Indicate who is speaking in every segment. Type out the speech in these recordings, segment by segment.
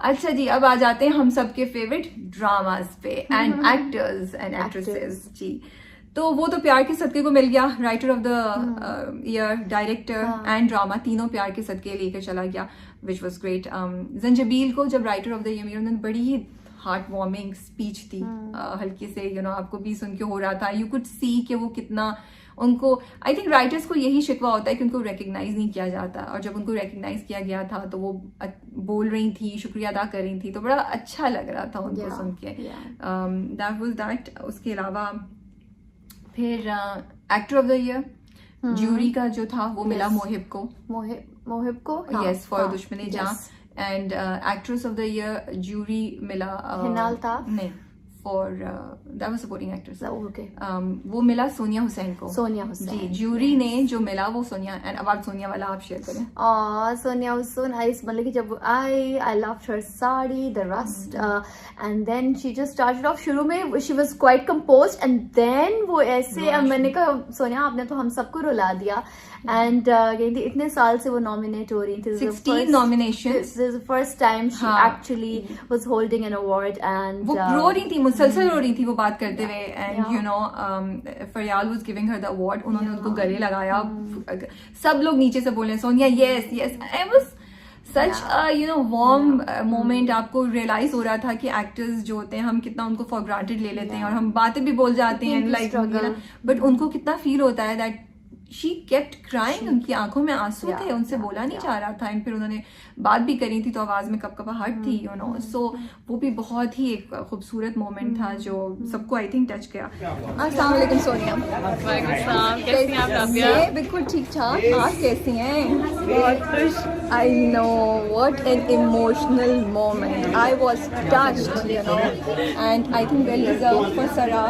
Speaker 1: अच्छा जी, अब आ जाते हैं हम सबके फेवरेट ड्रामास पे एंड एक्टर्स एंड एक्ट्रेसेस जी। तो वो तो प्यार के सदके को मिल गया, writer of the year, director and drama, तीनों प्यार के सदके लेकर चला गया, विच वॉज ग्रेट। जंजबील को जब राइटर ऑफ द ईयर उन्होंने बड़ी ही हार्ट वार्मिंग स्पीच दी, हल्के से आपको भी सुन के हो रहा था, यू कुड सी कि वो कितना उनको, आई थिंक राइटर्स को यही शिकवा होता है कि उनको रिकग्नाइज नहीं किया जाता, और जब उनको रिकग्नाइज किया गया था तो वो बोल रही थी, शुक्रिया अदा कर रही थी, तो बड़ा अच्छा लग रहा था उनको सुन के। That was that. उसके अलावा फिर actor of the year jury का जो था वो मिला मोहिब को, यस, फॉर दुश्मने जां। And actress of the year jury मिला
Speaker 2: हिनाल था,
Speaker 1: नहीं, for that was supporting actress, वो मिला सोनिया हुसैन को। जी, ज्यूरी ने जो मिला वो सोनिया, एंड अवार्ड सोनिया वाला आप शेयर करें।
Speaker 2: सोनिया वाज सो नाइस, मतलब कि जब I loved her sari, the rest, and then she just started off, शुरू में she was quite composed and then वो ऐसे, मैंने कहा सोनिया आपने तो हम सबको रुला दिया। एंड इतने साल से वो नॉमिनेट हो रही थी,
Speaker 1: 16 nominations,
Speaker 2: first time she actually was holding an award, and
Speaker 1: वो रो रही थी, मुसलसल रो रही थी वो बात करते हुए, and Fariyal was giving her the award, उन्होंने उनको गले लगाया, सब लोग नीचे से बोले Sonia yes yes, I was such warm moment. आपको रियलाइज हो रहा था कि एक्टर्स जो होते हैं हम कितना उनको फॉर ग्रांटेड ले लेते हैं, और हम बातें भी बोल जाते हैं लाइक, बट उनको कितना फील होता है दैट शी केप्ट क्राइंग, उनकी आंखों में आंसू थे, उनसे बोला नहीं जा रहा था, एंड फिर उन्होंने बात भी करी थी तो आवाज में कपकपाहट थी, सो वो भी बहुत ही एक खूबसूरत मोमेंट था जो सबको आई थिंक टच किया। अस्सलाम वालेकुम सोनिया।
Speaker 3: कैसी हैं आप राबिया?
Speaker 1: बिल्कुल ठीक ठाक, आप कैसी हैं? बहुत खुश। I know, what an emotional moment, I was touched, and I think well deserved for Sara,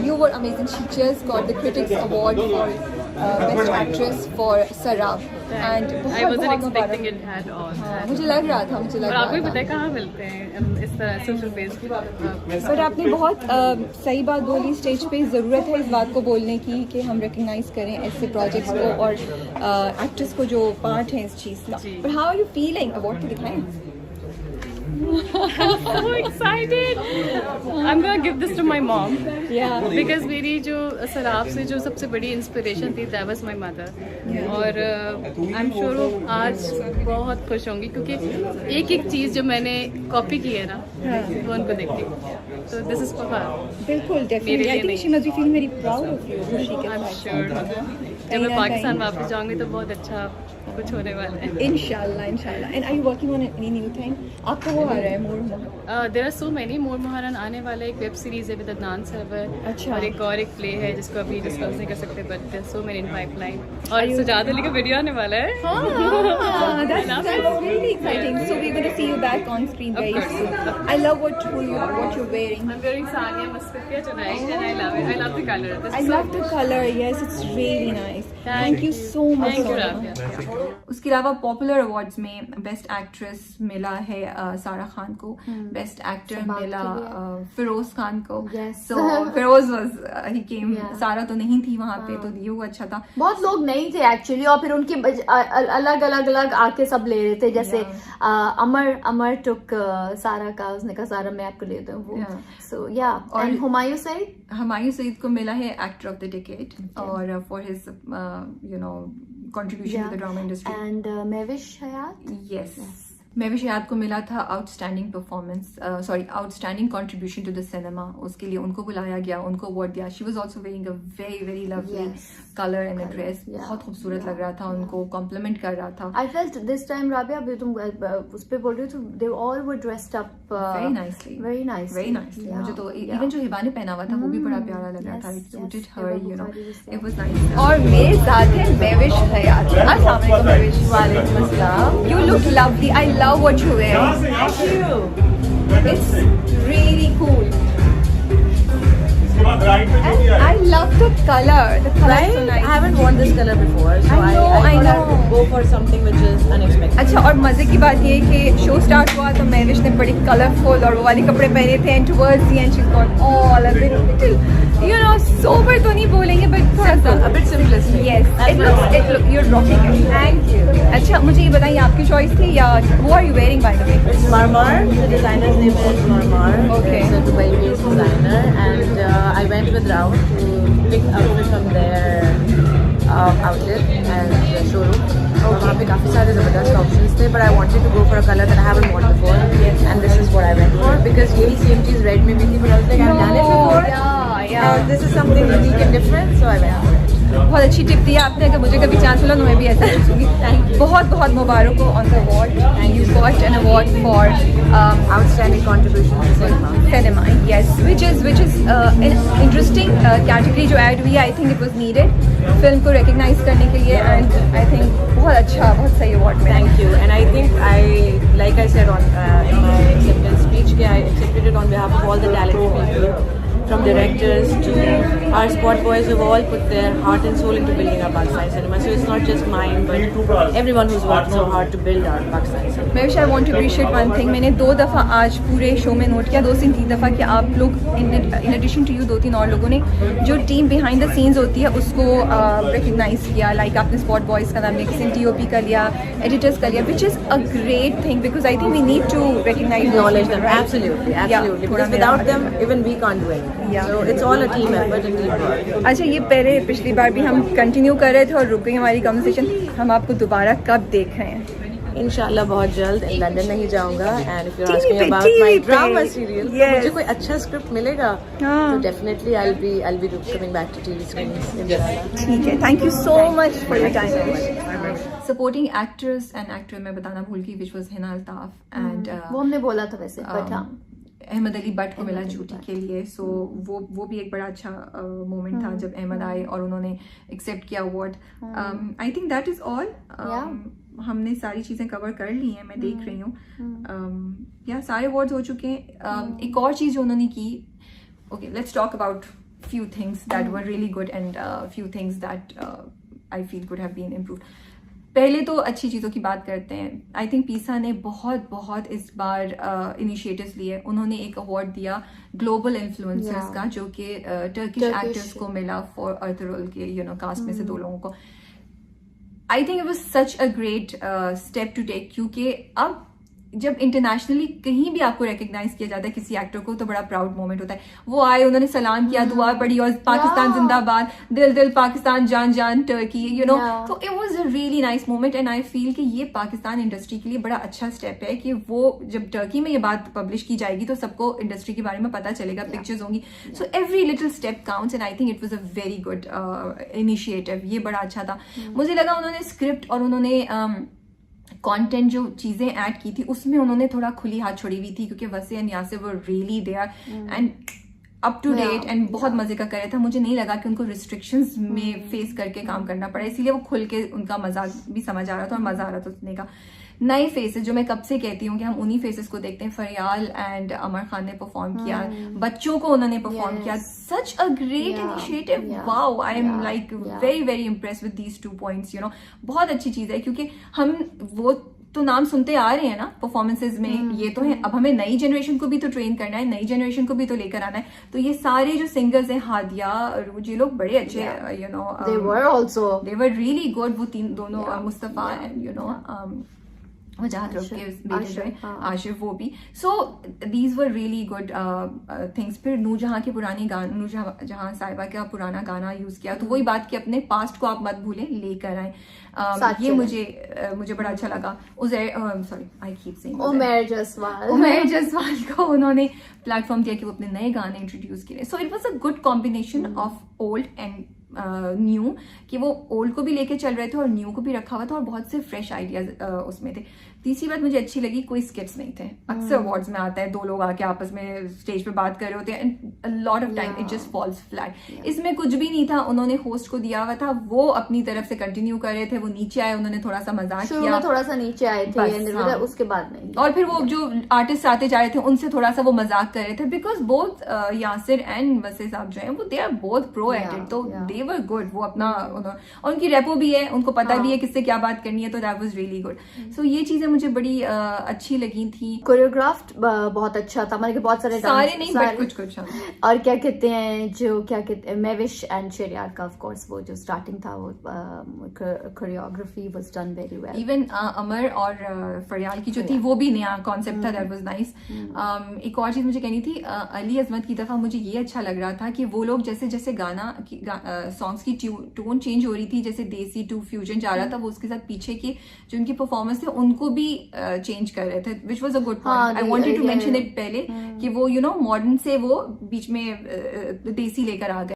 Speaker 1: you were amazing, she just got the critics award for best actress for Sara, and
Speaker 3: I wasn't expecting it at all.
Speaker 1: मुझे लग रहा था,
Speaker 3: और आपको भी पता है कहाँ मिलते हैं इस तरह सोशल पेज पे।
Speaker 1: पर आपने बहुत सही बात बोली, स्टेज पे ज़रूरत है इस बात को बोलने की कि हम रिकग्नाइज करें ऐसे प्रोजेक्ट्स को और एक्ट्रेस को जो पार्ट है इस चीज़ का। पर how are you feeling? Award तो दिखाएं।
Speaker 3: So excited! I'm gonna give this to my mom.
Speaker 1: Yeah.
Speaker 3: Because मेरी जो सराब से जो सबसे बड़ी इंस्पिरेशन थी, that was my mother. और I'm sure वो आज बहुत खुश होंगी क्योंकि एक एक चीज़ जो मैंने कॉपी की है ना, वो उनको देखती हूँ। So this is for her.
Speaker 1: बिल्कुल, definitely. I think she must be feeling very proud of you.
Speaker 3: I'm sure. जब मैं पाकिस्तान वापस जाऊँगी तो बहुत अच्छा कुछ होने वाला है।
Speaker 1: इंशाल्लाह इंशाल्लाह। And are you working on any new thing? आपका वो आ रहा है मोर मोहर?
Speaker 3: There are so many. मोर मोहरन आने वाला एक वेब सीरीज है विद अदनान सरवर,
Speaker 1: अच्छा,
Speaker 3: और एक प्ले है जिसको अभी डिस्कस नहीं कर सकते, but there so many in pipeline, और सुजात अली का वीडियो आने वाला है।
Speaker 1: That's really exciting. So we're going to see you back on screen very soon. I love what you're wearing.
Speaker 3: I'm wearing Sania Musfiya tonight and I love it. I love the color.
Speaker 1: I love the color. Yes, it's really nice. Thank you so much.
Speaker 3: Thank you, Rabia.
Speaker 1: उसके अलावा popular awards में best actress मिला है सारा खान को, best actor मिला फिरोज खान को। सो Firoz was he केम, सारा तो नहीं थी वहाँ पे, तो ये वो अच्छा था।
Speaker 2: बहुत लोग नहीं थे एक्चुअली, और फिर उनके अलग अलग आके सब ले रहे थे, जैसे अमर टुक सारा का, उसने कहा सारा मैं आपको ले दूं वो। सो या, और हुमायूं सईद को मिला है एक्टर ऑफ द डिकेड और for his contribution to the drama industry. And Mehwish Hayat? Yes. Mehwish Hayat को मिला था outstanding outstanding contribution to the cinema, उसके लिए उनको बुलाया गया, उनको अवार्ड दिया। She was also wearing a very very lovely colour and a dress, बहुत खूबसूरत लग रहा था, उनको कॉम्प्लीमेंट कर रहा था। I felt this time Rabia, अभी तुम उस पे बोल रही हो, they all were dressed up very nicely. मुझे तो इवन जो हिबा ने पहना हुआ था वो भी बड़ा प्यारा लग रहा था, it suited her, it was nice. और मेरे साथ है मेहविश हयात। अस्सलाम वालेकुम मेहविश। वालेकुम अस्सलाम। You look lovely, I love what you're wearing.
Speaker 4: Thank you.
Speaker 1: It's really cool. And I love the color. The color is so nice.
Speaker 4: I haven't worn this color before, so I thought I would go for something which is unexpected.
Speaker 1: अच्छा, और मजे की बात ये है कि show start हुआ तो मेहविश ने बड़े कलरफुल और वो वाले कपड़े पहने थे, and towards the end she got all a bit you know sober तो नहीं बोलेंगे बट थोड़ा सा
Speaker 4: A bit simplistic.
Speaker 1: Yes it look you are rocking it.
Speaker 4: Thank you.
Speaker 1: अच्छा मुझे ये बताइए आपकी चॉइस थी या वो are you wearing by the way?
Speaker 4: It's Marmar. The designer's name is Marmar.
Speaker 1: Okay.
Speaker 4: It's a Dubai-based designer, and I went with Raul to pick outfit from their outlet and the showroom. वहाँ पे काफ़ी सारे ज़बरदस्त options थे, but I wanted to go for a color that I haven't worn before, and this is what I went for because यही same चीज़ red में भी थी, but I was like I've done it before. And this is something unique and different, so I went for it.
Speaker 1: बहुत अच्छी tip दी आपने. अगर मुझे कभी चांस मिला तो मैं भी ऐसा सोचूंगी. बहुत बहुत मुबारक हो on the award, and you got an award for
Speaker 4: Outstanding contribution to cinema.
Speaker 1: cinema. Yes, which is an interesting category जो ऐड हुई है. I think it was needed film को recognize करने के लिए, and I think बहुत अच्छा, बहुत सही अवार्ड मिला.
Speaker 4: Thank you. And I think like I said on in my acceptance speech, I accepted it on behalf of all the talented people, from directors to our spot boys who've all put their heart and soul into building our Pakistani cinema. So it's not just mine, but everyone who's worked so hard to build our Pakistani cinema.
Speaker 1: मैं I want to appreciate one thing. मैंने 2 दफ़ा आज पूरे show में note किया, 2 से 3 दफ़ा कि आप लोग in addition to you 2-3 और लोगों ने जो टीम behind the scenes होती है उसको recognize किया. Like आपने spot boys का नाम लिया, किसी ने TOP का लिया, editors का लिया, which is a great thing because I think we need to recognize those
Speaker 4: Acknowledge
Speaker 1: people,
Speaker 4: them.
Speaker 1: right?
Speaker 4: Absolutely.
Speaker 1: Yeah,
Speaker 4: Because without them, even we can't do anything.
Speaker 1: Yeah.
Speaker 4: So it's all a team effort and teamwork.
Speaker 1: अच्छा ये पहले पिछली बार भी हम continue कर रहे थे और रुक गई हमारी कन्वर्सेशन. हम आपको दोबारा कब देख रहे हैं?
Speaker 4: इंशाल्लाह बहुत जल्द. लंदन नहीं जाऊंगा, and if you're
Speaker 1: TV
Speaker 4: asking
Speaker 1: पे,
Speaker 4: about
Speaker 1: TV
Speaker 4: my
Speaker 1: पे.
Speaker 4: drama serial,
Speaker 1: Yes.
Speaker 4: मुझे कोई अच्छा स्क्रिप्ट मिलेगा
Speaker 1: हाँ.
Speaker 4: तो definitely I'll be coming back to TV screens. Inshallah.
Speaker 1: ठीक है. Thank you so much for your time. Supporting actors and actor मैं बताना भूल गई, which was Hina Altaf and
Speaker 2: वो हमने बोला था वैसे, बट हाँ
Speaker 1: अहमद अली बट को मिला झूठी के लिए. सो वो भी एक बड़ा अच्छा मोमेंट था जब अहमद आए और उन्होंने एक्सेप्ट किया award. I think that is all. हमने सारी चीज़ें कवर कर ली हैं, मैं देख रही हूँ. या सारे अवार्ड्स हो चुके हैं. एक और चीज़ जो उन्होंने की, okay let's talk about few things that were really good and few things that I feel could have been improved. पहले तो अच्छी चीज़ों की बात करते हैं. आई थिंक पीसा ने बहुत इस बार इनिशिएटिव्स लिए. उन्होंने एक अवार्ड दिया ग्लोबल इन्फ्लुएंसर्स का, जो कि टर्किश एक्टर्स को मिला फॉर अर्थरोल के कास्ट में से 2 लोगों को. I think it was such a great step to take, क्योंकि अब जब इंटरनेशनली कहीं भी आपको रिकग्नाइज किया जाता है किसी एक्टर को तो बड़ा प्राउड मोमेंट होता है. वो आए, उन्होंने सलाम किया, दुआ पढ़ी और पाकिस्तान जिंदाबाद, दिल दिल पाकिस्तान, जान जान टर्की, तो it was a really nice moment. And I feel कि ये पाकिस्तान इंडस्ट्री के लिए बड़ा अच्छा स्टेप है कि वो जब टर्की में ये बात पब्लिश की जाएगी तो सबको इंडस्ट्री के बारे में पता चलेगा, पिक्चर्स होंगी. So every little step counts and I think it was a very good initiative. ये बड़ा अच्छा था. मुझे लगा उन्होंने स्क्रिप्ट और उन्होंने कंटेंट जो चीजें ऐड की थी उसमें उन्होंने थोड़ा खुली हाथ छोड़ी हुई थी, क्योंकि Wasi and Yasir were really there and up to date and बहुत मजे का कर रहा था. मुझे नहीं लगा कि उनको रिस्ट्रिक्शंस में फेस करके काम करना पड़ा, इसीलिए वो खुल के उनका मजाक भी समझ आ रहा था और मजा आ रहा था सुनने का. नए फेसेस जो मैं कब से कहती हूँ कि हम उन्हीं फेसेस को देखते हैं. फरियाल एंड अमर खान ने परफॉर्म किया, बच्चों को उन्होंने परफॉर्म किया. Such a great initiative. Wow, I am like very very impress with these 2 points. बहुत अच्छी चीज है, क्योंकि हम वो तो नाम सुनते आ रहे हैं ना परफॉर्मेंसेज में. ये तो है, अब हमें नई जनरेशन को भी तो ट्रेन करना है, नई जनरेशन को भी तो लेकर आना है. तो ये सारे जो सिंगर्स हैं, हादिया, रूज, ये लोग बड़े अच्छे
Speaker 2: they were also
Speaker 1: they were really good. वो दोनों मुस्तफा एंड वजाहत रुख के बेटे जो है आशिफ, वो भी. So these were really good things. फिर नूरजहां के पुरानी गाना, नूरजहां साहिबा का पुराना गाना यूज किया. तो वही बात कि अपने पास्ट को आप मत भूलें, लेकर आए. ये मुझे बड़ा अच्छा लगा. Sorry I keep saying
Speaker 2: Umar
Speaker 1: Jaswal को उन्होंने प्लेटफॉर्म दिया कि वो अपने नए गाने इंट्रोड्यूस किए. So it was a good combination of old and new, कि वो ओल्ड को भी लेके चल रहे थे और न्यू को भी रखा हुआ था, और बहुत से फ्रेश आइडियाज उसमें थे. तीसरी बात मुझे अच्छी लगी, कोई स्किट्स नहीं थे. अक्सर अवार्ड्स में आता है 2 लोग आके आपस में स्टेज पे बात कर रहे होते हैं and a lot of time it just falls flat. इसमें कुछ भी नहीं था. उन्होंने होस्ट को दिया हुआ था, वो अपनी तरफ से कंटिन्यू कर रहे थे. वो नीचे आए, उन्होंने थोड़ा सा मजाक किया,
Speaker 2: थोड़ा सा नीचे आए थे, उसके बाद नहीं.
Speaker 1: और फिर वो जो आर्टिस्ट आते जा रहे थे उनसे थोड़ा सा वो मजाक कर रहे थे, बिकॉज बोथ यासिर एंड वसी साहब जो है वो they are both pro at it. तो दे वर गुड. वो अपना, और उनकी रेपो भी है, उनको पता भी है किससे क्या बात करनी है. तो दैट वाज रियली गुड. सो ये चीजें मुझे बड़ी अच्छी लगी थी।
Speaker 2: कोरियोग्राफ्ड बहुत अच्छा था, मतलब कि बहुत सारे
Speaker 1: सारे नहीं बट कुछ कुछ।
Speaker 2: और क्या कहते हैं, जो क्या कहते हैं, मेविश एंड शेरियार का ऑफ कोर्स वो जो स्टार्टिंग था वो choreography was done very well.
Speaker 1: Even Amar और फरियाल की जो थी वो भी नया कॉन्सेप्ट था, दैट वाज नाइस। एक और चीज मुझे कहनी थी, अली अजमत की तरफ मुझे ये अच्छा लग रहा था कि वो लोग जैसे जैसे सॉन्ग्स की टोन चेंज हो रही थी, जैसे देसी टू फ्यूजन जा रहा था, वो उसके साथ पीछे की जो उनकी परफॉर्मेंस थे उनको भी चेंज कर रहे थे, which was a good point. I wanted to mention it पहले कि वो मॉडर्न से वो बीच में देसी लेकर आ गए।